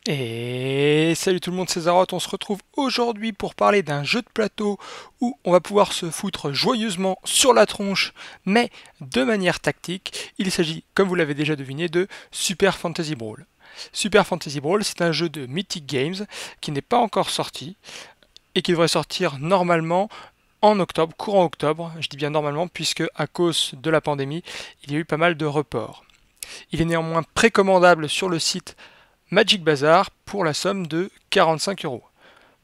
Et salut tout le monde, c'est Zaroth, on se retrouve aujourd'hui pour parler d'un jeu de plateau où on va pouvoir se foutre joyeusement sur la tronche, mais de manière tactique. Il s'agit, comme vous l'avez déjà deviné, de Super Fantasy Brawl. Super Fantasy Brawl, c'est un jeu de Mythic Games qui n'est pas encore sorti et qui devrait sortir normalement en octobre, courant octobre. Je dis bien normalement puisque à cause de la pandémie, il y a eu pas mal de reports. Il est néanmoins précommandable sur le site Magic Bazar pour la somme de 45 €.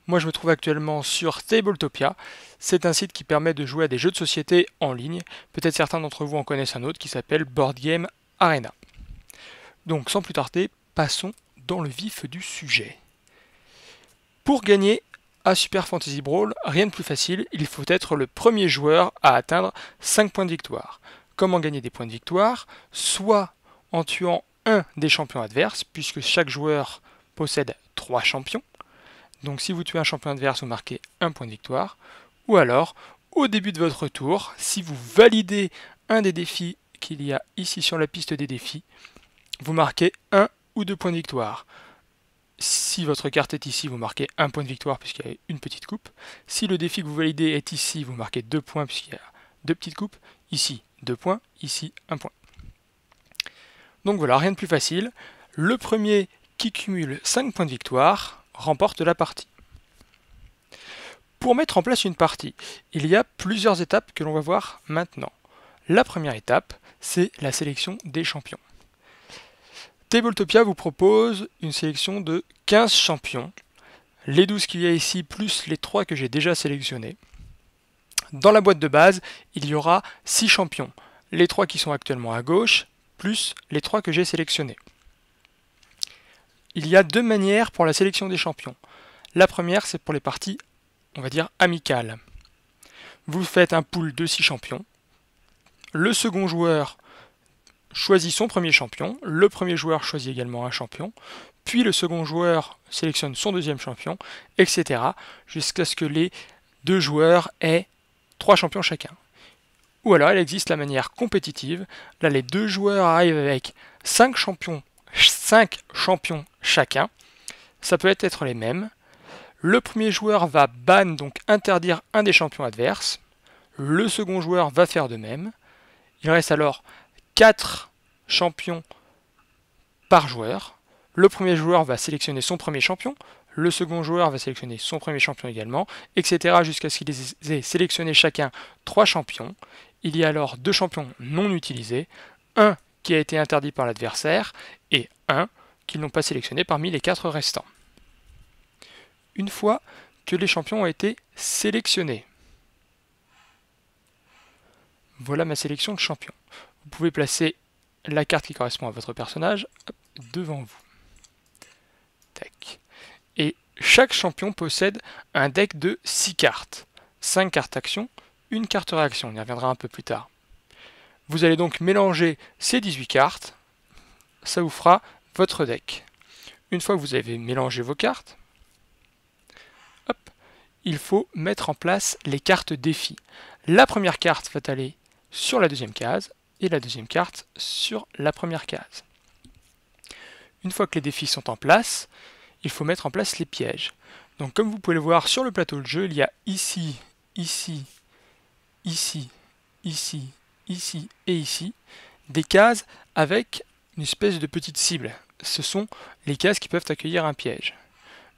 Moi je me trouve actuellement sur Tabletopia. C'est un site qui permet de jouer à des jeux de société en ligne. Peut-être certains d'entre vous en connaissent un autre qui s'appelle Board Game Arena. Donc sans plus tarder, passons dans le vif du sujet. Pour gagner à Super Fantasy Brawl, rien de plus facile, il faut être le premier joueur à atteindre 5 points de victoire. Comment gagner des points de victoire? Soit en tuant un des champions adverses, puisque chaque joueur possède 3 champions. Donc si vous tuez un champion adverse, vous marquez un point de victoire. Ou alors, au début de votre tour, si vous validez un des défis qu'il y a ici sur la piste des défis, vous marquez un ou 2 points de victoire. Si votre carte est ici, vous marquez un point de victoire puisqu'il y a une petite coupe. Si le défi que vous validez est ici, vous marquez 2 points puisqu'il y a 2 petites coupes. Ici, 2 points. Ici, 1 point. Donc voilà, rien de plus facile. Le premier qui cumule 5 points de victoire remporte la partie. Pour mettre en place une partie, il y a plusieurs étapes que l'on va voir maintenant. La première étape, c'est la sélection des champions. Tabletopia vous propose une sélection de 15 champions, les 12 qu'il y a ici plus les 3 que j'ai déjà sélectionnés. Dans la boîte de base, il y aura 6 champions, les 3 qui sont actuellement à gauche, plus les 3 que j'ai sélectionnés. Il y a deux manières pour la sélection des champions. La première, c'est pour les parties, on va dire, amicales. Vous faites un pool de 6 champions. Le second joueur choisit son premier champion. Le premier joueur choisit également un champion. Puis le second joueur sélectionne son deuxième champion, etc. jusqu'à ce que les deux joueurs aient 3 champions chacun. Ou alors il existe la manière compétitive. Là, les deux joueurs arrivent avec 5 champions chacun. Ça peut être les mêmes. Le premier joueur va ban, donc interdire un des champions adverses. Le second joueur va faire de même. Il reste alors 4 champions par joueur. Le premier joueur va sélectionner son premier champion. Le second joueur va sélectionner son premier champion également, etc. jusqu'à ce qu'ils aient sélectionné chacun 3 champions. Il y a alors 2 champions non utilisés, un qui a été interdit par l'adversaire et un qu'ils n'ont pas sélectionné parmi les 4 restants. Une fois que les champions ont été sélectionnés, voilà ma sélection de champions. Vous pouvez placer la carte qui correspond à votre personnage devant vous. Tac. Et chaque champion possède un deck de 6 cartes. 5 cartes action, une carte réaction. On y reviendra un peu plus tard. Vous allez donc mélanger ces 18 cartes. Ça vous fera votre deck. Une fois que vous avez mélangé vos cartes, hop, il faut mettre en place les cartes défis. La première carte va aller sur la deuxième case et la deuxième carte sur la première case. Une fois que les défis sont en place, il faut mettre en place les pièges. Donc comme vous pouvez le voir sur le plateau de jeu, il y a ici, ici, ici, ici, ici et ici des cases avec une espèce de petite cible. Ce sont les cases qui peuvent accueillir un piège.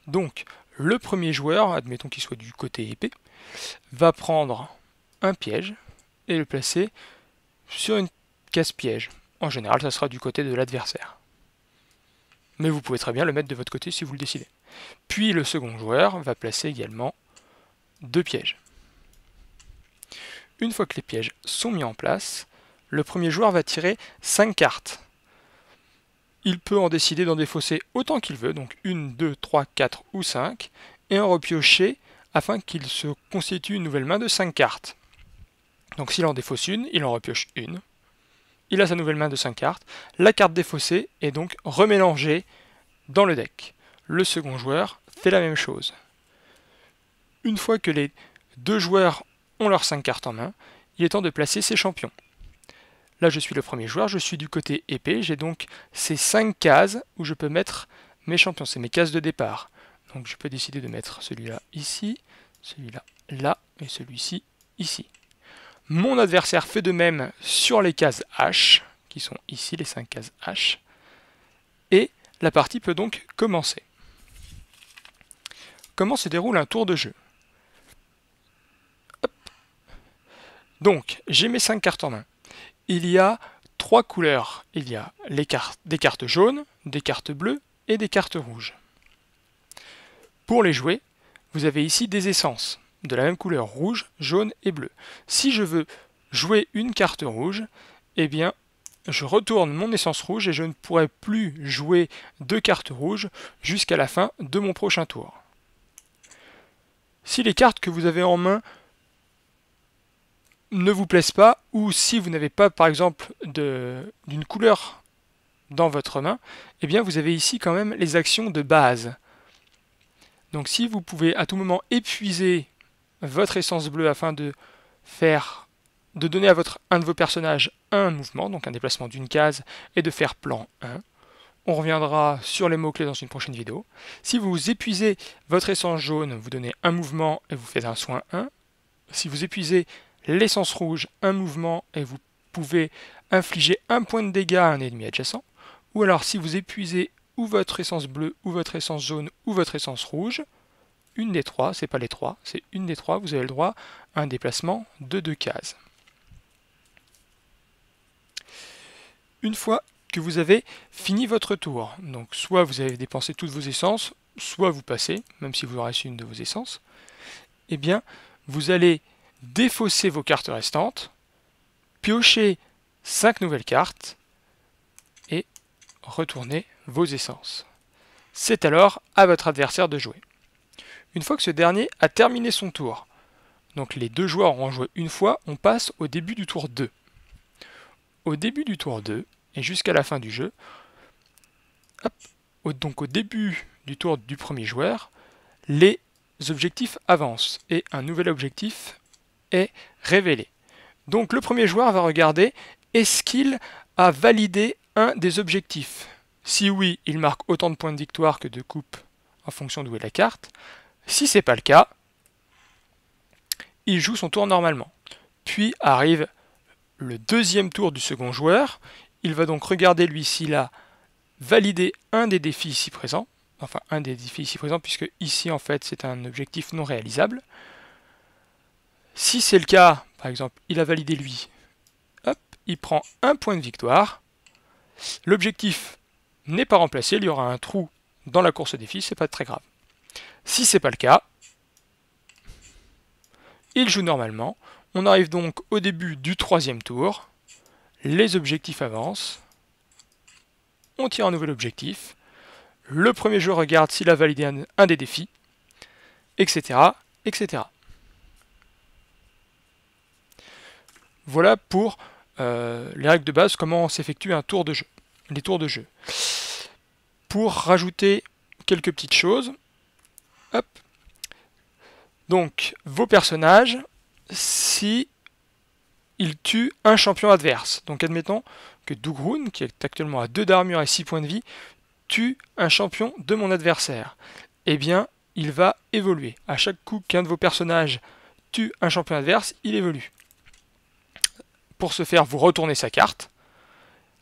Donc le premier joueur, admettons qu'il soit du côté épée, va prendre un piège et le placer sur une case piège. En général, ça sera du côté de l'adversaire. Mais vous pouvez très bien le mettre de votre côté si vous le décidez. Puis le second joueur va placer également 2 pièges. Une fois que les pièges sont mis en place, le premier joueur va tirer 5 cartes. Il peut en décider d'en défausser autant qu'il veut, donc 1, 2, 3, 4 ou 5, et en repiocher afin qu'il se constitue une nouvelle main de 5 cartes. Donc s'il en défausse une, il en repioche une. Il a sa nouvelle main de 5 cartes. La carte défaussée est donc remélangée dans le deck. Le second joueur fait la même chose. Une fois que les deux joueurs ont leurs 5 cartes en main, il est temps de placer ses champions. Là, je suis le premier joueur, je suis du côté épée, j'ai donc ces 5 cases où je peux mettre mes champions, c'est mes cases de départ. Donc je peux décider de mettre celui-là ici, celui-là là, et celui-ci ici. Mon adversaire fait de même sur les cases H, qui sont ici, les 5 cases H. Et la partie peut donc commencer. Comment se déroule un tour de jeu? Hop. Donc, j'ai mes 5 cartes en main. Il y a 3 couleurs. Il y a des cartes jaunes, des cartes bleues et des cartes rouges. Pour les jouer, vous avez ici des essences de la même couleur, rouge, jaune et bleu. Si je veux jouer une carte rouge, eh bien, je retourne mon essence rouge et je ne pourrai plus jouer de cartes rouges jusqu'à la fin de mon prochain tour. Si les cartes que vous avez en main ne vous plaisent pas, ou si vous n'avez pas, par exemple, d'une couleur dans votre main, eh bien, vous avez ici quand même les actions de base. Donc si vous pouvez à tout moment épuiser votre essence bleue afin de donner à un de vos personnages un mouvement, donc un déplacement d'une case, et de faire plan 1. On reviendra sur les mots-clés dans une prochaine vidéo. Si vous épuisez votre essence jaune, vous donnez un mouvement et vous faites un soin 1. Si vous épuisez l'essence rouge, un mouvement et vous pouvez infliger un point de dégâts à un ennemi adjacent. Ou alors si vous épuisez ou votre essence bleue, ou votre essence jaune, ou votre essence rouge, une des trois, c'est pas les trois, c'est une des trois, vous avez le droit à un déplacement de 2 cases. Une fois que vous avez fini votre tour, donc soit vous avez dépensé toutes vos essences, soit vous passez, même si vous reste une de vos essences, eh bien, vous allez défausser vos cartes restantes, piocher 5 nouvelles cartes, et retourner vos essences. C'est alors à votre adversaire de jouer. Une fois que ce dernier a terminé son tour, donc les deux joueurs auront joué une fois, on passe au début du tour 2. Au début du tour 2, et jusqu'à la fin du jeu, donc au début du tour du premier joueur, les objectifs avancent, et un nouvel objectif est révélé. Donc le premier joueur va regarder, est-ce qu'il a validé un des objectifs? Si oui, il marque autant de points de victoire que de coupe en fonction d'où est la carte. Si ce n'est pas le cas, il joue son tour normalement. Puis arrive le deuxième tour du second joueur. Il va donc regarder lui s'il a validé un des défis ici présents. Enfin, un des défis ici présents, puisque ici en fait c'est un objectif non réalisable. Si c'est le cas, par exemple, il a validé lui, hop, il prend un point de victoire. L'objectif n'est pas remplacé, il y aura un trou dans la course défi, c'est pas très grave. Si c'est pas le cas, il joue normalement. On arrive donc au début du troisième tour. Les objectifs avancent. On tire un nouvel objectif. Le premier joueur regarde s'il a validé un des défis, etc., etc. Voilà pour les règles de base, comment s'effectue un tour de jeu, les tours de jeu. Pour rajouter quelques petites choses, hop. Donc, vos personnages, si ils tuent un champion adverse, donc admettons que Dougroun, qui est actuellement à 2 d'armure et 6 points de vie, tue un champion de mon adversaire, eh bien, il va évoluer. À chaque coup qu'un de vos personnages tue un champion adverse, il évolue. Pour ce faire, vous retournez sa carte.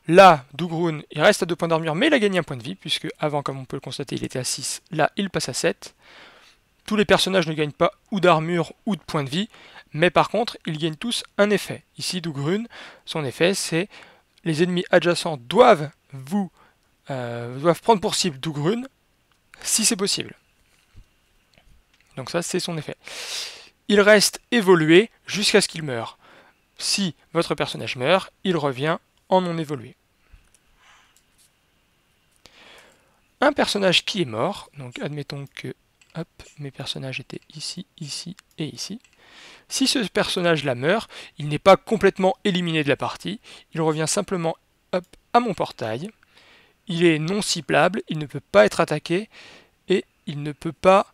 Là, Dougroun, il reste à 2 points d'armure, mais il a gagné un point de vie, puisque avant, comme on peut le constater, il était à 6. Là, il passe à 7. Tous les personnages ne gagnent pas ou d'armure ou de points de vie, mais par contre, ils gagnent tous un effet. Ici, Dougroun, son effet, c'est les ennemis adjacents doivent prendre pour cible Dougroun, si c'est possible. Donc ça, c'est son effet. Il reste évolué jusqu'à ce qu'il meure. Si votre personnage meurt, il revient en non évolué. Un personnage qui est mort, donc admettons que hop, mes personnages étaient ici, ici et ici. Si ce personnage-là meurt, il n'est pas complètement éliminé de la partie, il revient simplement hop, à mon portail. Il est non ciblable, il ne peut pas être attaqué et il ne peut pas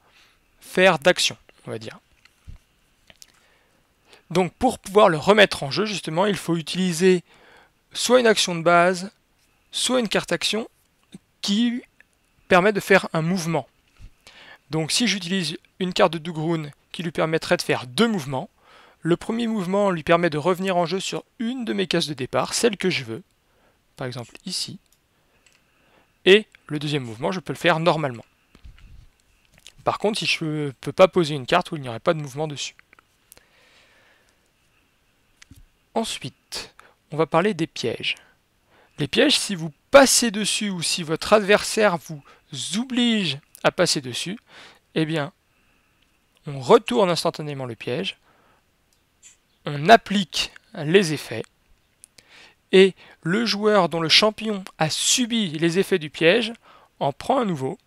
faire d'action, on va dire. Donc pour pouvoir le remettre en jeu, justement, il faut utiliser soit une action de base, soit une carte action qui permet de faire un mouvement. Donc si j'utilise une carte de Dougroune qui lui permettrait de faire 2 mouvements, le premier mouvement lui permet de revenir en jeu sur une de mes cases de départ, celle que je veux, par exemple ici, et le deuxième mouvement je peux le faire normalement. Par contre, si je ne peux pas poser une carte où il n'y aurait pas de mouvement dessus. Ensuite, on va parler des pièges. Les pièges, si vous passez dessus ou si votre adversaire vous oblige à passer dessus, eh bien, on retourne instantanément le piège, on applique les effets, et le joueur dont le champion a subi les effets du piège en prend un nouveau,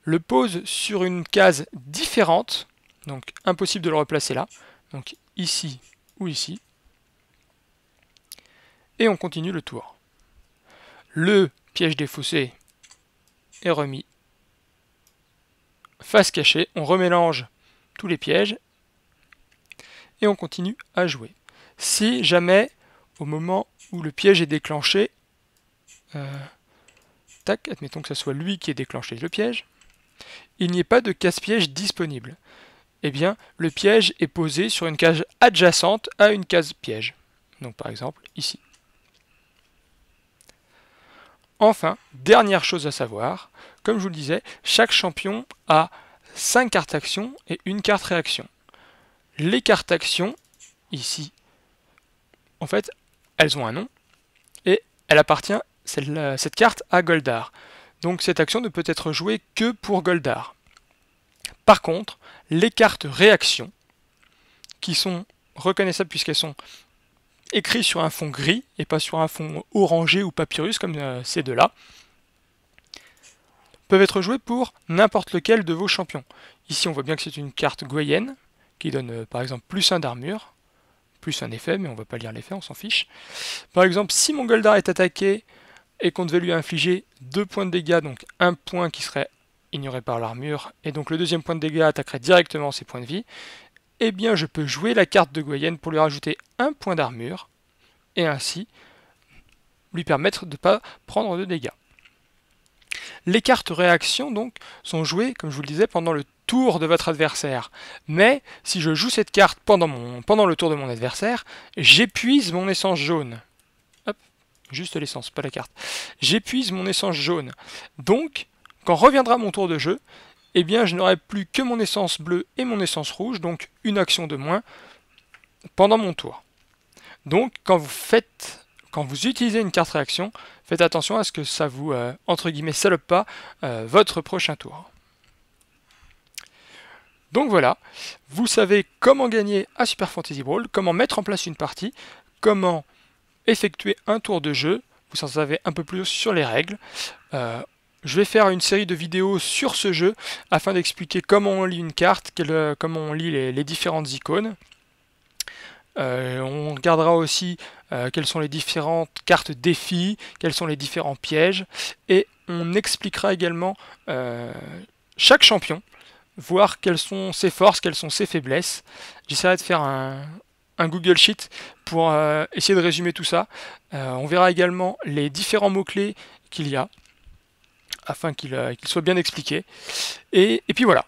le pose sur une case différente, donc impossible de le replacer là, donc ici ou ici, et on continue le tour. Le piège défaussé est remis face cachée, on remélange tous les pièges, et on continue à jouer. Si jamais, au moment où le piège est déclenché, admettons que ce soit lui qui ait déclenché le piège, il n'y ait pas de case-piège disponible. Eh bien, le piège est posé sur une case adjacente à une case piège. Donc par exemple, ici. Enfin, dernière chose à savoir, comme je vous le disais, chaque champion a 5 cartes action et une carte réaction. Les cartes action, ici, en fait, elles ont un nom, et elle appartient, cette carte, à Goldar. Donc cette action ne peut être jouée que pour Goldar. Par contre, les cartes réaction, qui sont reconnaissables puisqu'elles sont écrites sur un fond gris et pas sur un fond orangé ou papyrus comme ces deux-là, peuvent être jouées pour n'importe lequel de vos champions. Ici on voit bien que c'est une carte goyenne qui donne par exemple plus 1 d'armure, plus un effet, mais on ne va pas lire l'effet, on s'en fiche. Par exemple, si mon Goldar est attaqué et qu'on devait lui infliger 2 points de dégâts, donc un point qui serait ignoré par l'armure, et donc le deuxième point de dégâts attaquerait directement ses points de vie, eh bien je peux jouer la carte de Goyenne pour lui rajouter un point d'armure, et ainsi lui permettre de ne pas prendre de dégâts. Les cartes réaction donc sont jouées, comme je vous le disais, pendant le tour de votre adversaire. Mais si je joue cette carte pendant le tour de mon adversaire, j'épuise mon essence jaune. Hop, juste l'essence, pas la carte. J'épuise mon essence jaune. Donc, quand reviendra mon tour de jeu, eh bien je n'aurai plus que mon essence bleue et mon essence rouge, donc une action de moins pendant mon tour. Donc quand vous utilisez une carte réaction, faites attention à ce que ça vous, entre guillemets, salope pas votre prochain tour. Donc voilà, vous savez comment gagner à Super Fantasy Brawl, comment mettre en place une partie, comment effectuer un tour de jeu, vous en savez un peu plus sur les règles. Je vais faire une série de vidéos sur ce jeu afin d'expliquer comment on lit une carte, comment on lit les différentes icônes. On regardera aussi quelles sont les différentes cartes défis, quels sont les différents pièges, et on expliquera également chaque champion, voir quelles sont ses forces, quelles sont ses faiblesses. J'essaierai de faire un Google Sheet pour essayer de résumer tout ça. On verra également les différents mots-clés qu'il y a, afin qu'il soit bien expliqué. Et puis voilà.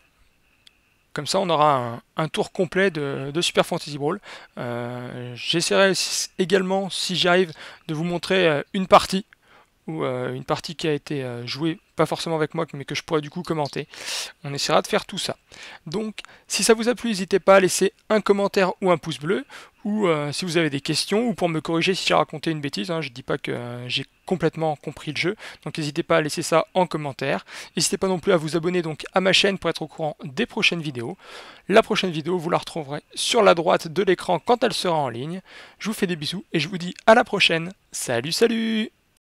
Comme ça, on aura un tour complet de Super Fantasy Brawl. J'essaierai également, si j'arrive, de vous montrer une partie, ou une partie qui a été jouée, pas forcément avec moi, mais que je pourrais du coup commenter. On essaiera de faire tout ça. Donc, si ça vous a plu, n'hésitez pas à laisser un commentaire ou un pouce bleu, ou si vous avez des questions, ou pour me corriger si j'ai raconté une bêtise, hein, je ne dis pas que j'ai complètement compris le jeu, donc n'hésitez pas à laisser ça en commentaire. N'hésitez pas non plus à vous abonner donc à ma chaîne pour être au courant des prochaines vidéos. La prochaine vidéo, vous la retrouverez sur la droite de l'écran quand elle sera en ligne. Je vous fais des bisous et je vous dis à la prochaine. Salut, salut!